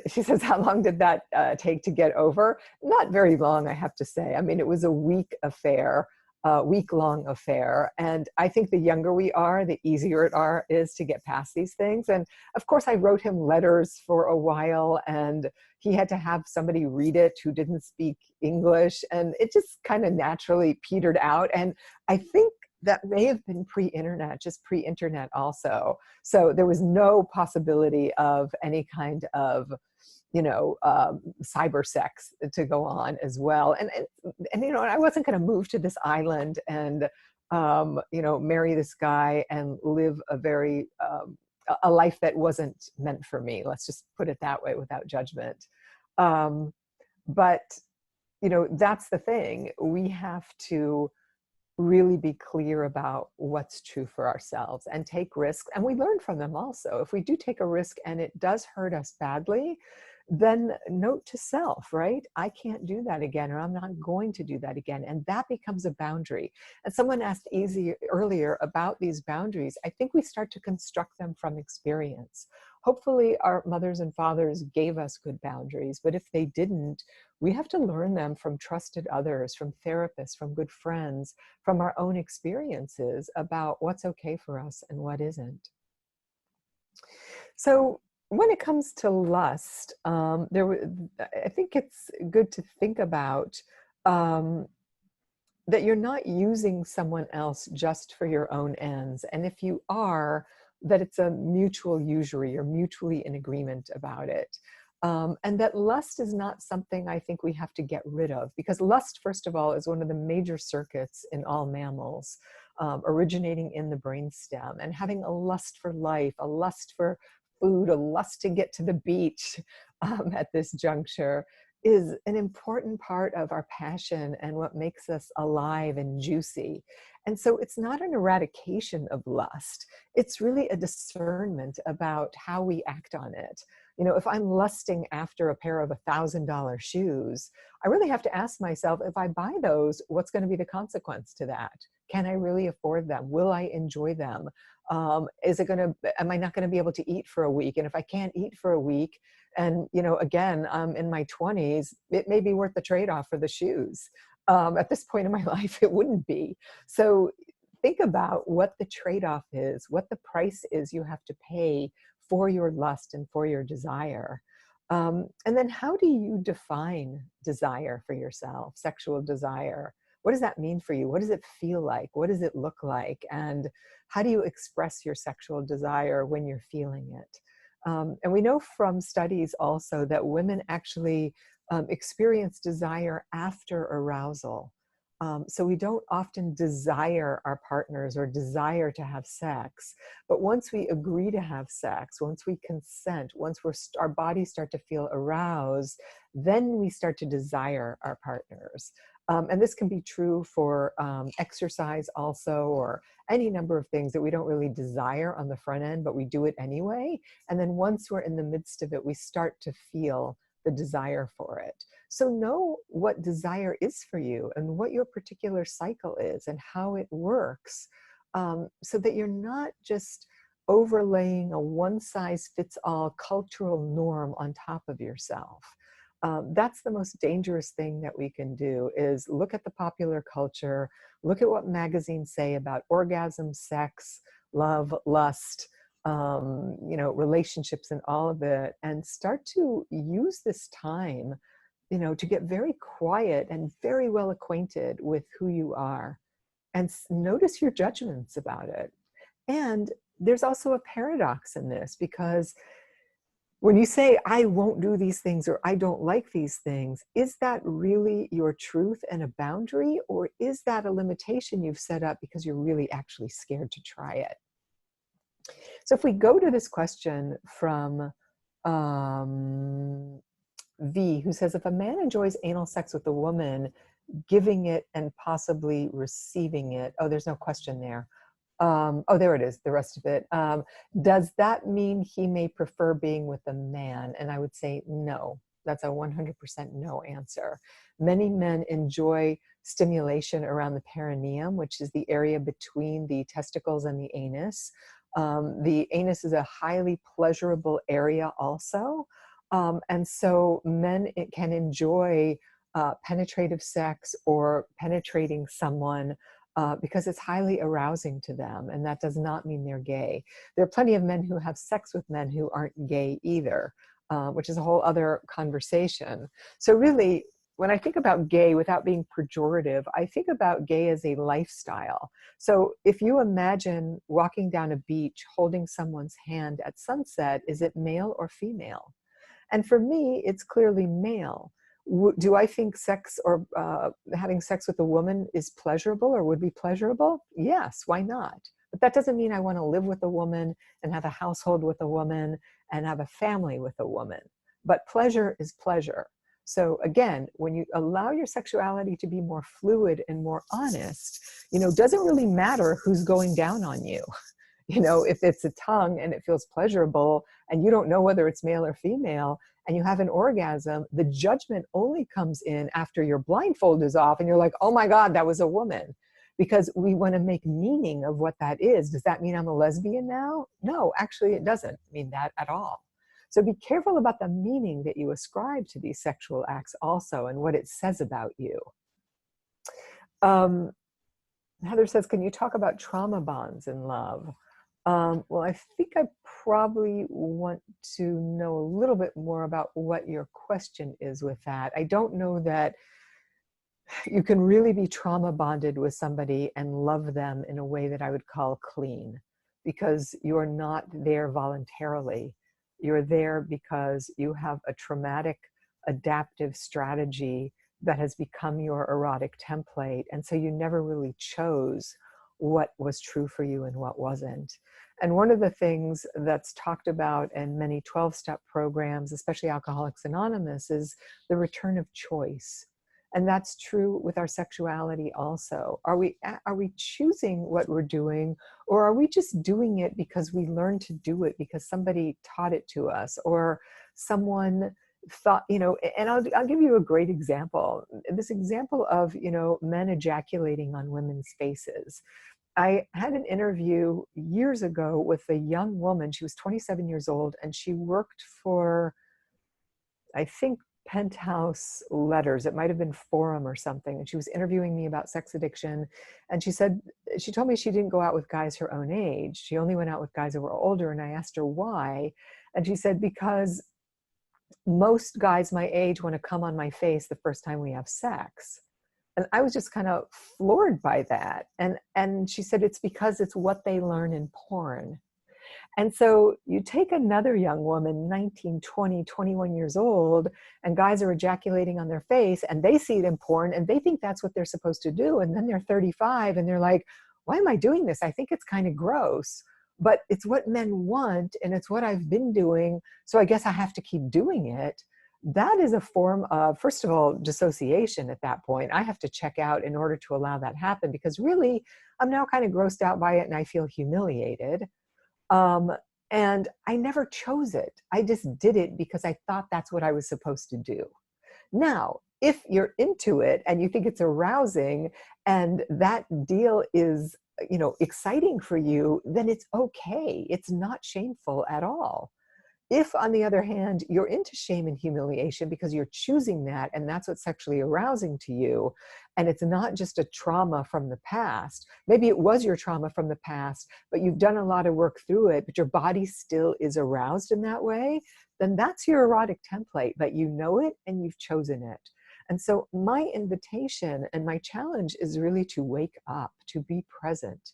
she says, how long did that take to get over? Not very long, I have to say. I mean, it was a week-long affair. And I think the younger we are, the easier it is to get past these things. And of course, I wrote him letters for a while, and he had to have somebody read it who didn't speak English. And it just kind of naturally petered out. And I think that may have been pre-internet, just pre-internet also. So there was no possibility of any kind of, you know, cyber sex to go on as well. And you know, I wasn't going to move to this island and, you know, marry this guy and live a life that wasn't meant for me. Let's just put it that way without judgment. But, you know, that's the thing. We have to really be clear about what's true for ourselves and take risks. And we learn from them also. If we do take a risk and it does hurt us badly, then note to self, right? I can't do that again, or I'm not going to do that again. And that becomes a boundary. And someone asked earlier about these boundaries. I think we start to construct them from experience. Hopefully our mothers and fathers gave us good boundaries, but if they didn't, we have to learn them from trusted others, from therapists, from good friends, from our own experiences about what's okay for us and what isn't. So when it comes to lust, I think it's good to think about that you're not using someone else just for your own ends. And if you are, that it's a mutual usury, you're mutually in agreement about it. And that lust is not something I think we have to get rid of, because lust, first of all, is one of the major circuits in all mammals, originating in the brainstem. And having a lust for life, a lust for food, a lust to get to the beach at this juncture is an important part of our passion and what makes us alive and juicy. And so it's not an eradication of lust. It's really a discernment about how we act on it. You know, if I'm lusting after a pair of $1,000 shoes, I really have to ask myself, if I buy those, what's going to be the consequence to that? Can I really afford them? Will I enjoy them? Am I not going to be able to eat for a week? And if I can't eat for a week, and, you know, again, I'm in my 20s, it may be worth the trade-off for the shoes. At this point in my life, it wouldn't be. So think about what the trade-off is, what the price is you have to pay for your lust and for your desire. And then how do you define desire for yourself, sexual desire? What does that mean for you? What does it feel like? What does it look like? And how do you express your sexual desire when you're feeling it? And we know from studies also that women actually experience desire after arousal. So we don't often desire our partners or desire to have sex, but once we agree to have sex, once we consent, once our bodies start to feel aroused, then we start to desire our partners. And this can be true for exercise also, or any number of things that we don't really desire on the front end, but we do it anyway. And then once we're in the midst of it, we start to feel the desire for it. So know what desire is for you and what your particular cycle is and how it works, so that you're not just overlaying a one-size-fits-all cultural norm on top of yourself. That's the most dangerous thing that we can do, is look at the popular culture, look at what magazines say about orgasm, sex, love, lust, relationships and all of it, and start to use this time, to get very quiet and very well acquainted with who you are, and notice your judgments about it. And there's also a paradox in this, because when you say, I won't do these things, or I don't like these things, is that really your truth and a boundary? Or is that a limitation you've set up because you're really actually scared to try it? So if we go to this question from V, who says, if a man enjoys anal sex with a woman, giving it and possibly receiving it, oh, there's no question there. Oh, there it is, the rest of it. Does that mean he may prefer being with a man? And I would say no. That's a 100% no answer. Many men enjoy stimulation around the perineum, which is the area between the testicles and the anus. The anus is a highly pleasurable area also. And so men can enjoy penetrative sex or penetrating someone because it's highly arousing to them, and that does not mean they're gay. There are plenty of men who have sex with men who aren't gay either, which is a whole other conversation. So really, when I think about gay, without being pejorative, I think about gay as a lifestyle. So if you imagine walking down a beach holding someone's hand at sunset, is it male or female? And for me, it's clearly male. Do I think sex or having sex with a woman is pleasurable or would be pleasurable? Yes, why not? But that doesn't mean I want to live with a woman and have a household with a woman and have a family with a woman. But pleasure is pleasure. So again, when you allow your sexuality to be more fluid and more honest, it doesn't really matter who's going down on you. If it's a tongue and it feels pleasurable and you don't know whether it's male or female and you have an orgasm, the judgment only comes in after your blindfold is off and you're like, oh my God, that was a woman. Because we want to make meaning of what that is. Does that mean I'm a lesbian now? No, actually it doesn't mean that at all. So be careful about the meaning that you ascribe to these sexual acts also and what it says about you. Heather says, can you talk about trauma bonds in love? Well, I think I probably want to know a little bit more about what your question is with that. I don't know that you can really be trauma bonded with somebody and love them in a way that I would call clean, because you're not there voluntarily. You're there because you have a traumatic adaptive strategy that has become your erotic template. And so you never really chose what was true for you and what wasn't. And one of the things that's talked about in many 12-step programs, especially Alcoholics Anonymous, is the return of choice. And that's true with our sexuality also. Are we choosing what we're doing, or are we just doing it because we learned to do it because somebody taught it to us, or someone thought, and I'll give you a great example. This example of, men ejaculating on women's faces. I had an interview years ago with a young woman. She was 27 years old, and she worked for, I think, Penthouse Letters. It might have been Forum or something. And she was interviewing me about sex addiction. And she told me she didn't go out with guys her own age. She only went out with guys that were older. And I asked her why. And she said, because most guys my age want to come on my face the first time we have sex. And I was just kind of floored by that. And she said, it's because it's what they learn in porn. And so you take another young woman, 19, 20, 21 years old, and guys are ejaculating on their face and they see it in porn and they think that's what they're supposed to do. And then they're 35 and they're like, why am I doing this? I think it's kind of gross, but it's what men want and it's what I've been doing. So I guess I have to keep doing it. That is a form of, first of all, dissociation at that point. I have to check out in order to allow that happen because really I'm now kind of grossed out by it and I feel humiliated. And I never chose it. I just did it because I thought that's what I was supposed to do. Now, if you're into it and you think it's arousing and that deal is, exciting for you, then it's okay. It's not shameful at all. If, on the other hand, you're into shame and humiliation because you're choosing that and that's what's sexually arousing to you, and it's not just a trauma from the past, maybe it was your trauma from the past, but you've done a lot of work through it, but your body still is aroused in that way, then that's your erotic template, but you know it and you've chosen it. And so my invitation and my challenge is really to wake up, to be present,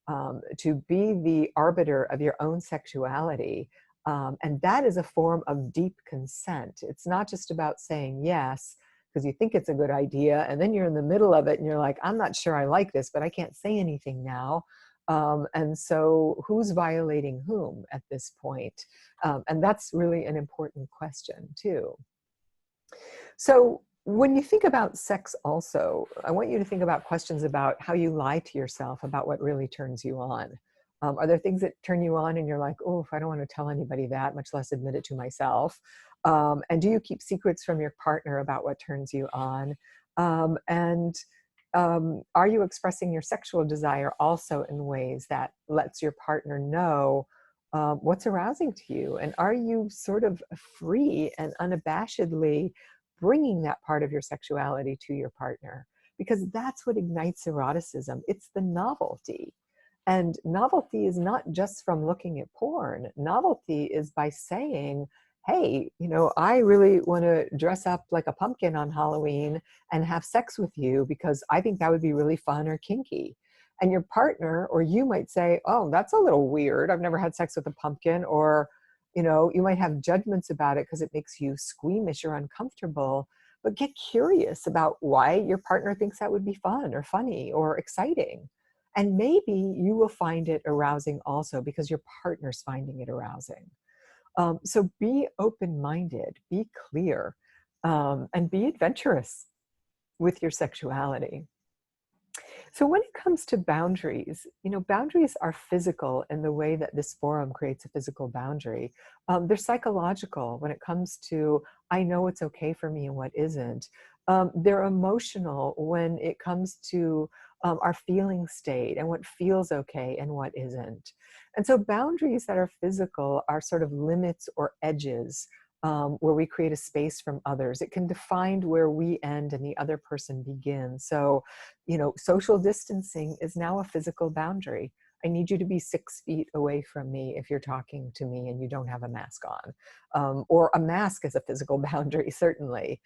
to be the arbiter of your own sexuality. And that is a form of deep consent. It's not just about saying yes, because you think it's a good idea, and then you're in the middle of it and you're like, I'm not sure I like this, but I can't say anything now. And so who's violating whom at this point? And that's really an important question too. So when you think about sex also, I want you to think about questions about how you lie to yourself about what really turns you on. Are there things that turn you on and you're like, oh, I don't want to tell anybody that, much less admit it to myself? And do you keep secrets from your partner about what turns you on? Are you expressing your sexual desire also in ways that lets your partner know what's arousing to you? And are you sort of free and unabashedly bringing that part of your sexuality to your partner? Because that's what ignites eroticism. It's the novelty. And novelty is not just from looking at porn. Novelty is by saying, hey, I really want to dress up like a pumpkin on Halloween and have sex with you because I think that would be really fun or kinky. And your partner or you might say, oh, that's a little weird. I've never had sex with a pumpkin. Or, you might have judgments about it because it makes you squeamish or uncomfortable. But get curious about why your partner thinks that would be fun or funny or exciting. And maybe you will find it arousing also because your partner's finding it arousing. So be open-minded, be clear, and be adventurous with your sexuality. So when it comes to boundaries, boundaries are physical in the way that this forum creates a physical boundary. They're psychological when it comes to, I know what's okay for me and what isn't. They're emotional when it comes to our feeling state and what feels okay and what isn't. And so boundaries that are physical are sort of limits or edges where we create a space from others. It can define where we end and the other person begins. So, social distancing is now a physical boundary. I need you to be 6 feet away from me if you're talking to me and you don't have a mask on. Or a mask is a physical boundary, certainly.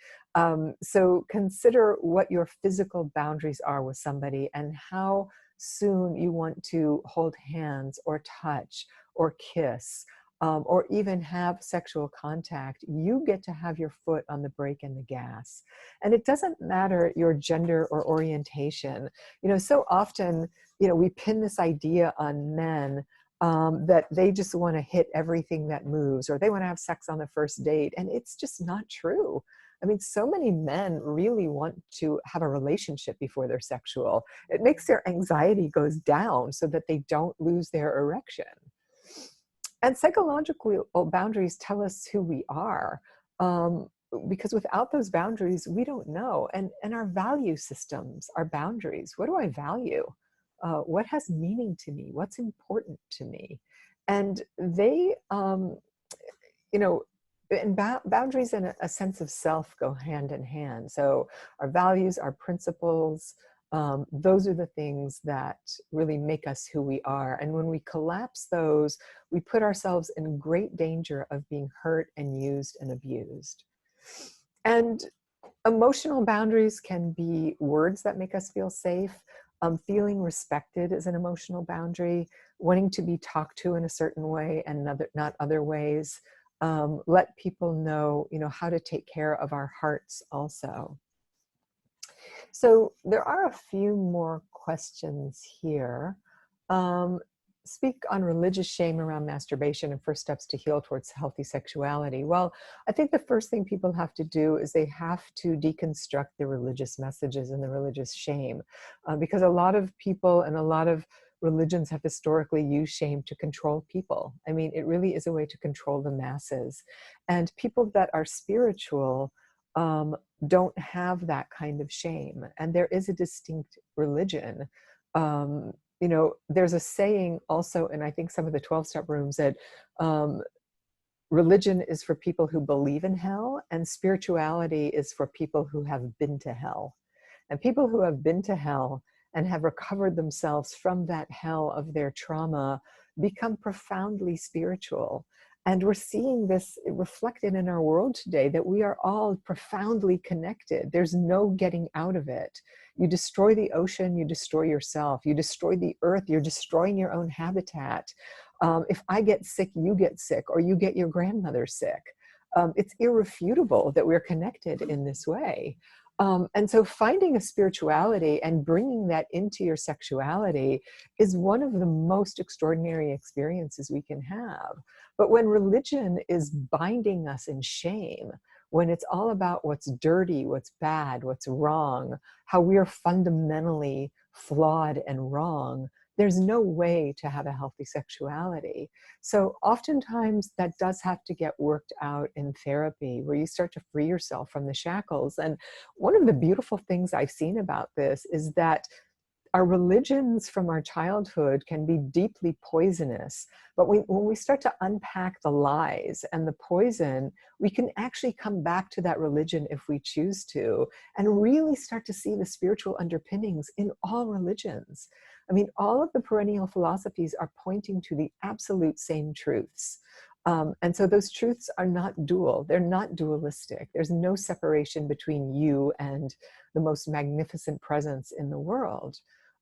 So consider what your physical boundaries are with somebody and how soon you want to hold hands or touch or kiss. Or even have sexual contact. You get to have your foot on the brake and the gas. And it doesn't matter your gender or orientation. So often, we pin this idea on men that they just want to hit everything that moves, or they want to have sex on the first date. And it's just not true. I mean, so many men really want to have a relationship before they're sexual. It makes their anxiety goes down so that they don't lose their erection. And psychological boundaries tell us who we are, because without those boundaries, we don't know. And our value systems are boundaries. What do I value? What has meaning to me? What's important to me? And they, and boundaries and a sense of self go hand in hand. So our values, our principles, Those are the things that really make us who we are. And when we collapse those, we put ourselves in great danger of being hurt and used and abused. And emotional boundaries can be words that make us feel safe. Feeling respected is an emotional boundary. Wanting to be talked to in a certain way and not other ways. Let people know, how to take care of our hearts also. So there are a few more questions here. Speak on religious shame around masturbation and first steps to heal towards healthy sexuality. Well, I think the first thing people have to do is they have to deconstruct the religious messages and the religious shame, because a lot of people and a lot of religions have historically used shame to control people. I mean, it really is a way to control the masses. And people that are spiritual don't have that kind of shame. And there is a distinct religion. There's a saying also, and I think some of the 12-step rooms, that religion is for people who believe in hell, and spirituality is for people who have been to hell. And people who have been to hell and have recovered themselves from that hell of their trauma become profoundly spiritual. And we're seeing this reflected in our world today, that we are all profoundly connected. There's no getting out of it. You destroy the ocean, you destroy yourself. You destroy the earth, you're destroying your own habitat. If I get sick, you get sick, or you get your grandmother sick. It's irrefutable that we're connected in this way. And so finding a spirituality and bringing that into your sexuality is one of the most extraordinary experiences we can have. But when religion is binding us in shame, when it's all about what's dirty, what's bad, what's wrong, how we are fundamentally flawed and wrong, there's no way to have a healthy sexuality. So oftentimes that does have to get worked out in therapy, where you start to free yourself from the shackles. And one of the beautiful things I've seen about this is that our religions from our childhood can be deeply poisonous, but when we start to unpack the lies and the poison, we can actually come back to that religion if we choose to, and really start to see the spiritual underpinnings in all religions. I mean, all of the perennial philosophies are pointing to the absolute same truths. And so those truths are not dual. They're not dualistic. There's no separation between you and the most magnificent presence in the world.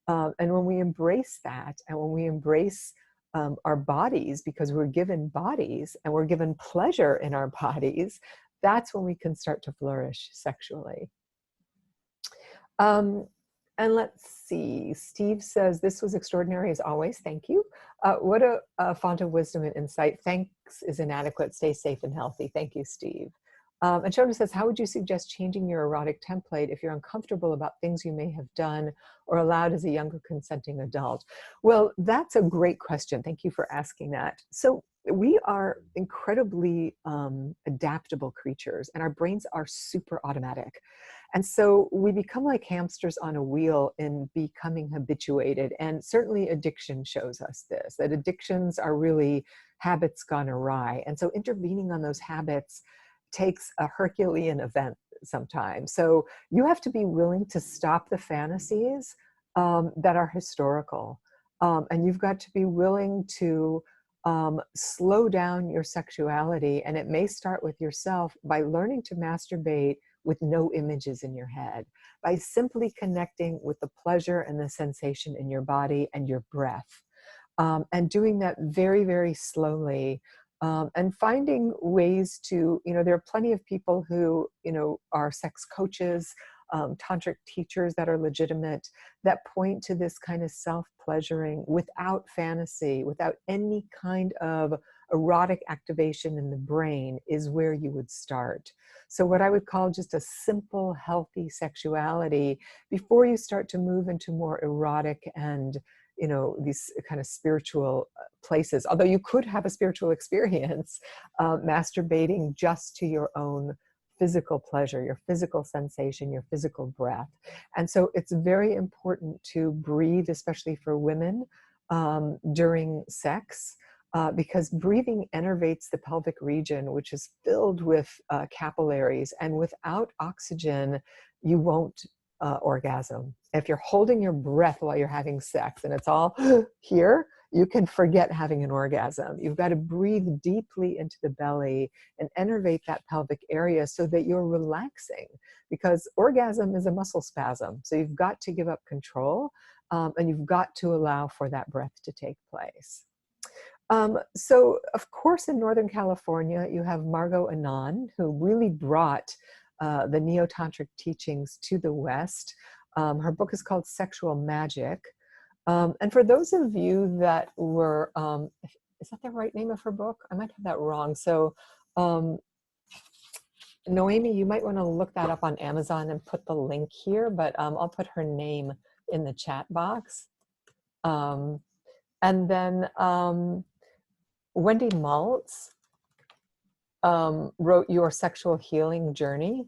And when we embrace that, and when we embrace our bodies, because we're given bodies and we're given pleasure in our bodies, that's when we can start to flourish sexually. And let's see, Steve says, this was extraordinary as always, thank you. What a font of wisdom and insight. Thanks is inadequate, stay safe and healthy. Thank you, Steve. And Shona says, how would you suggest changing your erotic template if you're uncomfortable about things you may have done or allowed as a younger consenting adult? Well, that's a great question. Thank you for asking that. So we are incredibly adaptable creatures, and our brains are super automatic. And so we become like hamsters on a wheel in becoming habituated. And certainly addiction shows us this, that addictions are really habits gone awry. And so intervening on those habits takes a Herculean event sometimes. So you have to be willing to stop the fantasies that are historical. And you've got to be willing to slow down your sexuality. And it may start with yourself by learning to masturbate with no images in your head, by simply connecting with the pleasure and the sensation in your body and your breath. And doing that very, very slowly. And finding ways to, there are plenty of people who, are sex coaches, tantric teachers that are legitimate, that point to this kind of self-pleasuring without fantasy, without any kind of erotic activation in the brain, is where you would start. So what I would call just a simple, healthy sexuality before you start to move into more erotic and these kind of spiritual places. Although you could have a spiritual experience masturbating just to your own physical pleasure, your physical sensation, your physical breath. And so it's very important to breathe, especially for women, during sex, because breathing innervates the pelvic region, which is filled with capillaries, and without oxygen, you won't orgasm. If you're holding your breath while you're having sex and it's all here, you can forget having an orgasm. You've got to breathe deeply into the belly and innervate that pelvic area so that you're relaxing, because orgasm is a muscle spasm. So you've got to give up control, and you've got to allow for that breath to take place. So of course, in Northern California, you have Margot Anand, who really brought the neo-tantric teachings to the West. Her book is called Sexual Magic. And for those of you that were, is that the right name of her book? I might have that wrong. So Noemi, you might want to look that up on Amazon and put the link here, but I'll put her name in the chat box. And then Wendy Maltz wrote Your Sexual Healing Journey.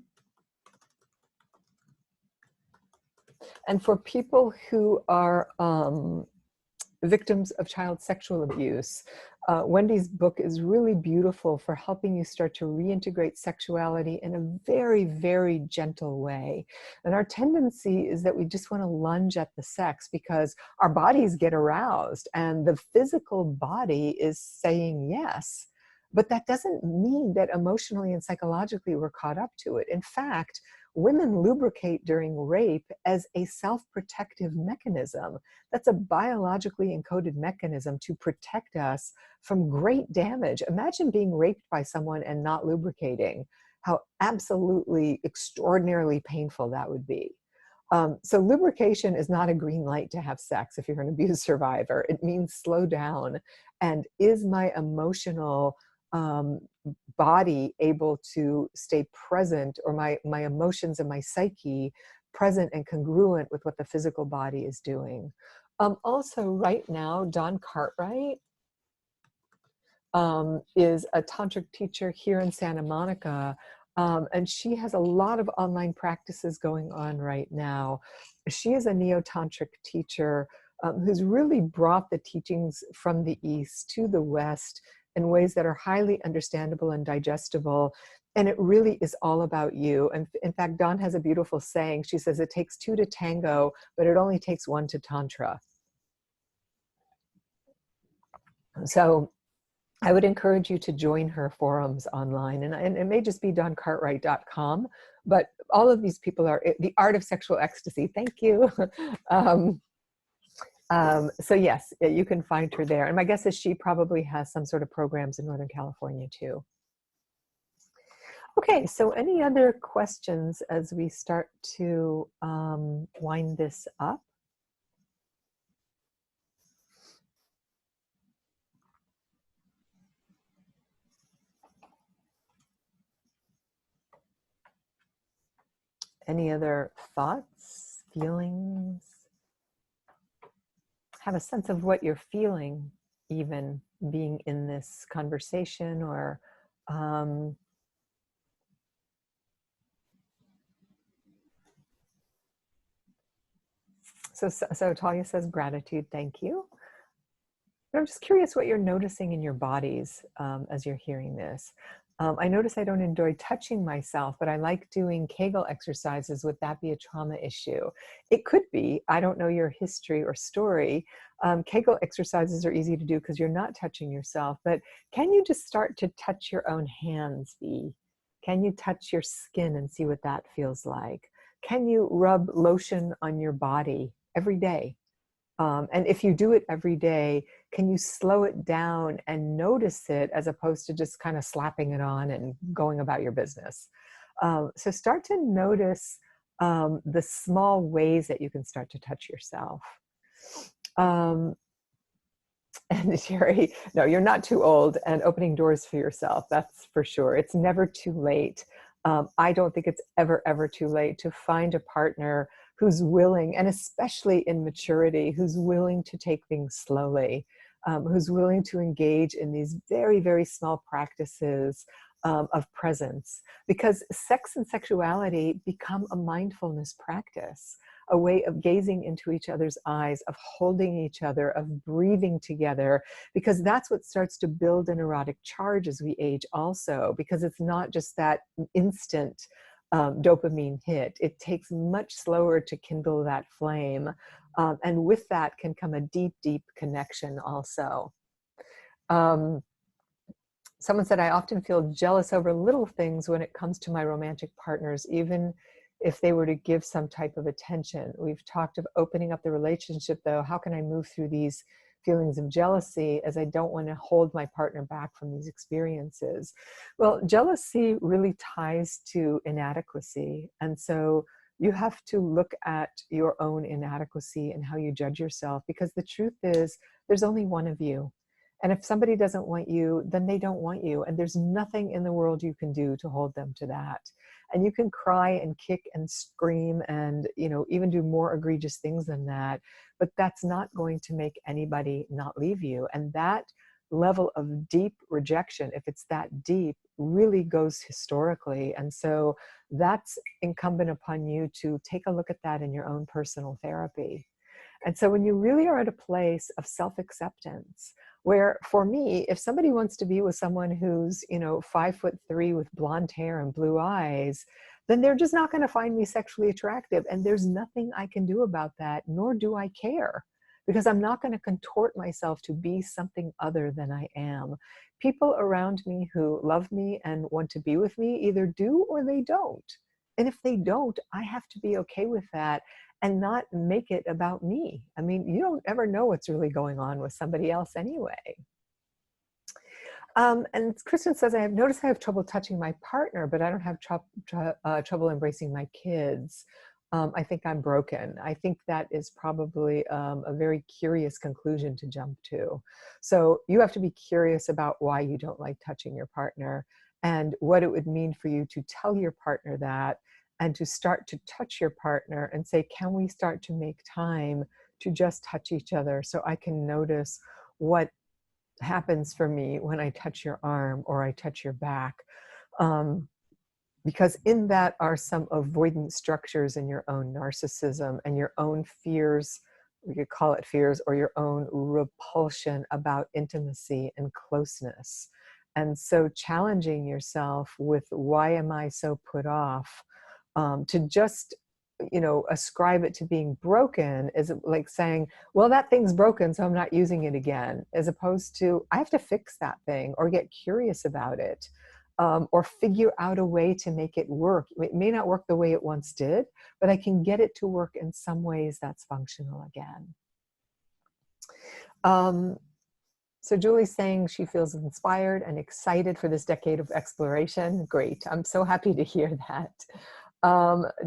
And for people who are victims of child sexual abuse, Wendy's book is really beautiful for helping you start to reintegrate sexuality in a very, very gentle way. And our tendency is that we just want to lunge at the sex because our bodies get aroused and the physical body is saying yes. But that doesn't mean that emotionally and psychologically we're caught up to it. In fact, women lubricate during rape as a self-protective mechanism. That's a biologically encoded mechanism to protect us from great damage. Imagine being raped by someone and not lubricating. How absolutely extraordinarily painful that would be. So lubrication is not a green light to have sex if you're an abuse survivor. It means slow down. And is my emotional body able to stay present, or my emotions and my psyche present and congruent with what the physical body is doing? Also, right now, Dawn Cartwright is a tantric teacher here in Santa Monica, and she has a lot of online practices going on right now. She is a neo-tantric teacher who's really brought the teachings from the East to the West in ways that are highly understandable and digestible. And it really is all about you. And in fact, Dawn has a beautiful saying. She says, it takes two to tango, but it only takes one to tantra. So I would encourage you to join her forums online. And it may just be dawncartwright.com, but all of these people are the art of sexual ecstasy. Thank you. So yes, you can find her there. And my guess is she probably has some sort of programs in Northern California too. Okay, so any other questions as we start to wind this up? Any other thoughts, feelings? Have a sense of what you're feeling, even being in this conversation, or so Talia says gratitude, thank you. But I'm just curious what you're noticing in your bodies as you're hearing this. I notice I don't enjoy touching myself, but I like doing Kegel exercises. Would that be a trauma issue? It could be. I don't know your history or story. Kegel exercises are easy to do because you're not touching yourself, but can you just start to touch your own hands, V? Can you touch your skin and see what that feels like? Can you rub lotion on your body every day? And if you do it every day, can you slow it down and notice it as opposed to just kind of slapping it on and going about your business? So start to notice the small ways that you can start to touch yourself. And Sherry, no, you're not too old, and opening doors for yourself, that's for sure. It's never too late. I don't think it's ever too late to find a partner who's willing, and especially in maturity, who's willing to take things slowly, who's willing to engage in these very, very small practices of presence. Because sex and sexuality become a mindfulness practice, a way of gazing into each other's eyes, of holding each other, of breathing together, because that's what starts to build an erotic charge as we age also, because it's not just that instant dopamine hit. It takes much slower to kindle that flame. And with that can come a deep, deep connection also. Someone said, I often feel jealous over little things when it comes to my romantic partners, even if they were to give some type of attention. We've talked of opening up the relationship, though. How can I move through these feelings of jealousy, as I don't want to hold my partner back from these experiences? Well, jealousy really ties to inadequacy. And so you have to look at your own inadequacy and how you judge yourself, because the truth is there's only one of you. And if somebody doesn't want you, then they don't want you. And there's nothing in the world you can do to hold them to that. And you can cry and kick and scream and, even do more egregious things than that. But that's not going to make anybody not leave you. And that level of deep rejection, if it's that deep, really goes historically. And so that's incumbent upon you to take a look at that in your own personal therapy. And so when you really are at a place of self-acceptance, where for me, if somebody wants to be with someone who's, 5'3" with blonde hair and blue eyes, then they're just not going to find me sexually attractive. And there's nothing I can do about that, nor do I care, because I'm not going to contort myself to be something other than I am. People around me who love me and want to be with me either do or they don't. And if they don't, I have to be okay with that and not make it about me. I mean, you don't ever know what's really going on with somebody else anyway. And Kristen says, I have noticed I have trouble touching my partner, but I don't have trouble embracing my kids. I think I'm broken. I think that is probably a very curious conclusion to jump to. So you have to be curious about why you don't like touching your partner and what it would mean for you to tell your partner that, and to start to touch your partner and say, can we start to make time to just touch each other so I can notice what happens for me when I touch your arm or I touch your back? Because in that are some avoidant structures in your own narcissism and your own fears, we could call it fears, or your own repulsion about intimacy and closeness. And so challenging yourself with, why am I so put off? To just, ascribe it to being broken is like saying, well, that thing's broken, so I'm not using it again, as opposed to, I have to fix that thing or get curious about it, or figure out a way to make it work. It may not work the way it once did, but I can get it to work in some ways that's functional again. So Julie's saying she feels inspired and excited for this decade of exploration. Great. I'm so happy to hear that.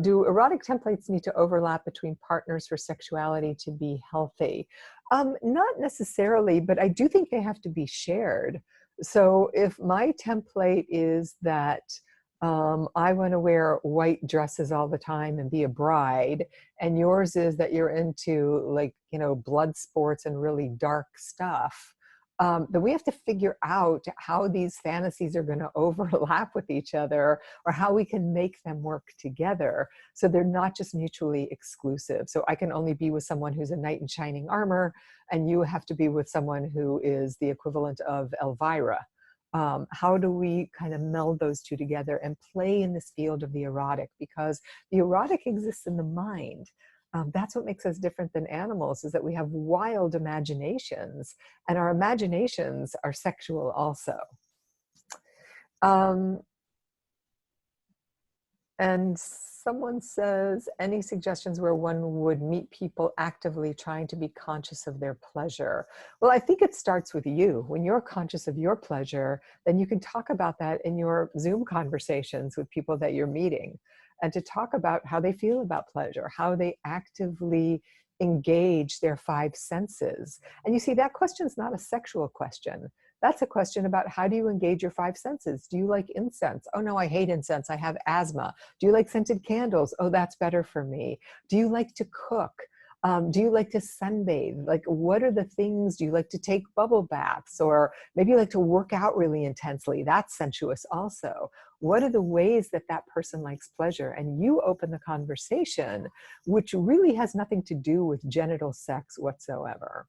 Do erotic templates need to overlap between partners for sexuality to be healthy? Not necessarily, but I do think they have to be shared. So if my template is that I want to wear white dresses all the time and be a bride, and yours is that you're into blood sports and really dark stuff, then we have to figure out how these fantasies are going to overlap with each other, or how we can make them work together so they're not just mutually exclusive. So I can only be with someone who's a knight in shining armor, and you have to be with someone who is the equivalent of Elvira. How do we kind of meld those two together and play in this field of the erotic? Because the erotic exists in the mind. That's what makes us different than animals, is that we have wild imaginations, and our imaginations are sexual also. And someone says, any suggestions where one would meet people actively trying to be conscious of their pleasure? Well, I think it starts with you. When you're conscious of your pleasure, then you can talk about that in your Zoom conversations with people that you're meeting, and to talk about how they feel about pleasure, how they actively engage their five senses. And you see, that question is not a sexual question. That's a question about, how do you engage your five senses? Do you like incense? Oh no, I hate incense. I have asthma. Do you like scented candles? Oh, that's better for me. Do you like to cook? Do you like to sunbathe? Like, what are the things? Do you like to take bubble baths? Or maybe you like to work out really intensely. That's sensuous also. What are the ways that that person likes pleasure? And you open the conversation, which really has nothing to do with genital sex whatsoever.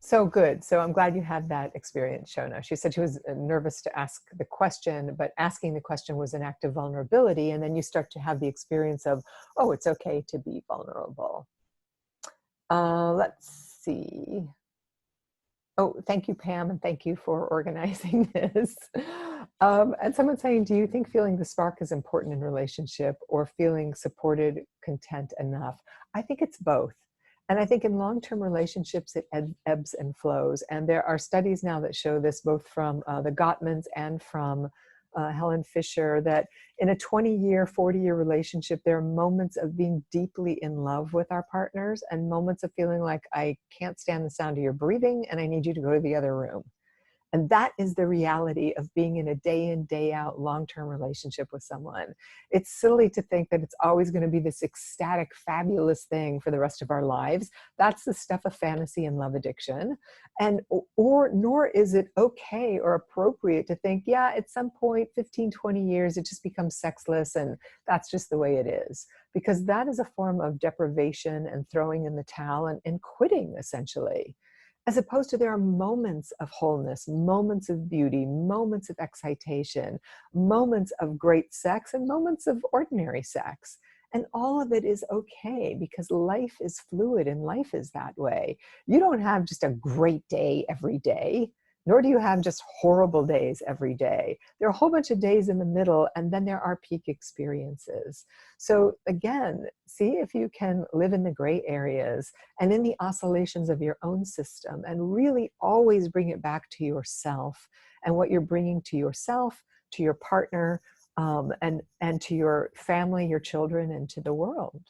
So good. So I'm glad you had that experience, Shona. She said she was nervous to ask the question, but asking the question was an act of vulnerability. And then you start to have the experience of, oh, it's okay to be vulnerable. Let's see. Oh, thank you, Pam, and thank you for organizing this. And someone's saying, do you think feeling the spark is important in relationship or feeling supported, content enough? I think it's both. And I think in long-term relationships, it ebbs and flows. And there are studies now that show this both from the Gottmans and from Helen Fisher, that in a 20-year, 40-year relationship, there are moments of being deeply in love with our partners and moments of feeling like I can't stand the sound of your breathing and I need you to go to the other room. And that is the reality of being in a day in, day out, long-term relationship with someone. It's silly to think that it's always going to be this ecstatic, fabulous thing for the rest of our lives. That's the stuff of fantasy and love addiction. And nor is it okay or appropriate to think, yeah, at some point, 15, 20 years, it just becomes sexless and that's just the way it is. Because that is a form of deprivation and throwing in the towel and quitting, essentially. As opposed to there are moments of wholeness, moments of beauty, moments of excitation, moments of great sex, and moments of ordinary sex. And all of it is okay because life is fluid and life is that way. You don't have just a great day every day, nor do you have just horrible days every day. There are a whole bunch of days in the middle, and then there are peak experiences. So again, see if you can live in the gray areas and in the oscillations of your own system and really always bring it back to yourself and what you're bringing to yourself, to your partner, and to your family, your children, and to the world.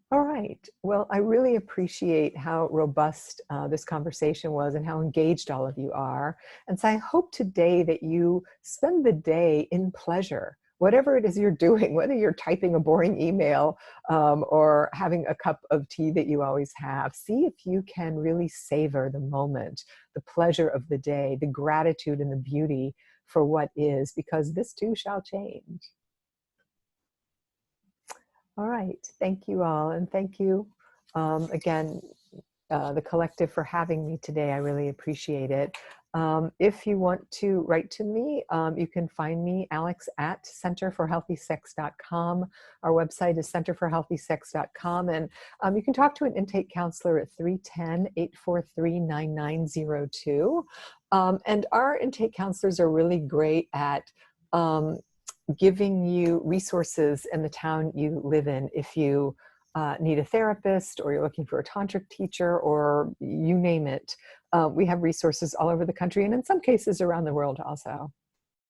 All right. Well, I really appreciate how robust this conversation was and how engaged all of you are. And so I hope today that you spend the day in pleasure, whatever it is you're doing, whether you're typing a boring email or having a cup of tea that you always have. See if you can really savor the moment, the pleasure of the day, the gratitude and the beauty for what is, because this too shall change. All right, thank you all, and thank you again, the collective, for having me today. I really appreciate it. If you want to write to me, you can find me, Alex, at centerforhealthysex.com. Our website is centerforhealthysex.com, and you can talk to an intake counselor at 310-843-9902. And our intake counselors are really great at giving you resources in the town you live in if you need a therapist or you're looking for a tantric teacher or you name it. We have resources all over the country and in some cases around the world also.